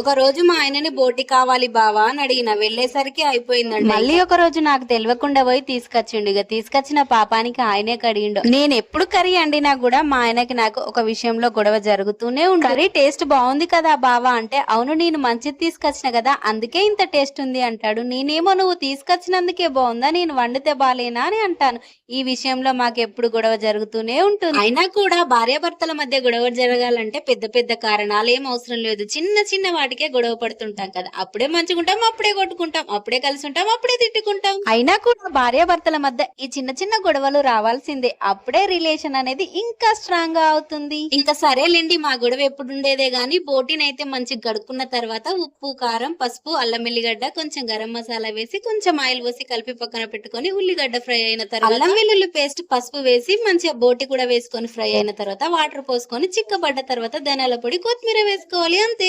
ఒక రోజు మా ఆయనని బోటి కావాలి బావా అని అడిగిన, వెళ్ళేసరికి అయిపోయిందండి. మళ్ళీ ఒక రోజు నాకు తెలియకుండా పోయి తీసుకొచ్చిండు. ఇక తీసుకొచ్చిన పాపానికి ఆయనే కడిగిండు. నేను ఎప్పుడు కర్రీ అండినా కూడా మా ఆయనకి నాకు ఒక విషయంలో గొడవ జరుగుతూనే ఉంది. కర్రీ టేస్ట్ బాగుంది కదా బావా అంటే, అవును నేను మంచిది తీసుకొచ్చిన కదా అందుకే ఇంత టేస్ట్ ఉంది అంటాడు. నేనేమో నువ్వు తీసుకొచ్చినందుకే బాగుందా, నేను వండితే బాలేనా అని అంటాను. ఈ విషయంలో మాకు ఎప్పుడు గొడవ జరుగుతూనే ఉంటుంది. అయినా కూడా భార్యాభర్తల మధ్య గొడవ జరగాలంటే పెద్ద పెద్ద కారణాలు ఏం అవసరం లేదు. చిన్న చిన్న వాటికే గొడవ పడుతుంటాం కదా, అప్పుడే మంచుకుంటాం, అప్పుడే కొట్టుకుంటాం, అప్పుడే కలిసి ఉంటాం, అప్పుడే తిట్టుకుంటాం. అయినా కూడా భార్యాభర్తల మధ్య ఈ చిన్న చిన్న గొడవలు రావాల్సిందే. అప్పుడే రిలేషన్ అనేది ఇంకా స్ట్రాంగ్ గా అవుతుంది. ఇంకా సరేలేండి, మా గొడవ ఎప్పుడు ఉండేదే గానీ బోటీనైతే మంచిగా గడుక్కున్న తర్వాత ఉప్పు, కారం, పసుపు, అల్లం ఎల్లిగడ్డ, కొంచెం గరం మసాలా వేసి కొంచెం ఆయిల్ పోసి కలిపి పక్కన పెట్టుకొని, ఉల్లిగడ్డ ఫ్రై అయిన తర్వాత అల్లం వెల్లుల్లి పేస్ట్, పసుపు వేసి మంచిగా బోటి కూడా వేసుకొని ఫ్రై అయిన తర్వాత వాటర్ పోసుకొని చిక్కబడ్డ తర్వాత ధనియాల పొడి, కొత్తిమీర వేసుకోవాలి, అంతే.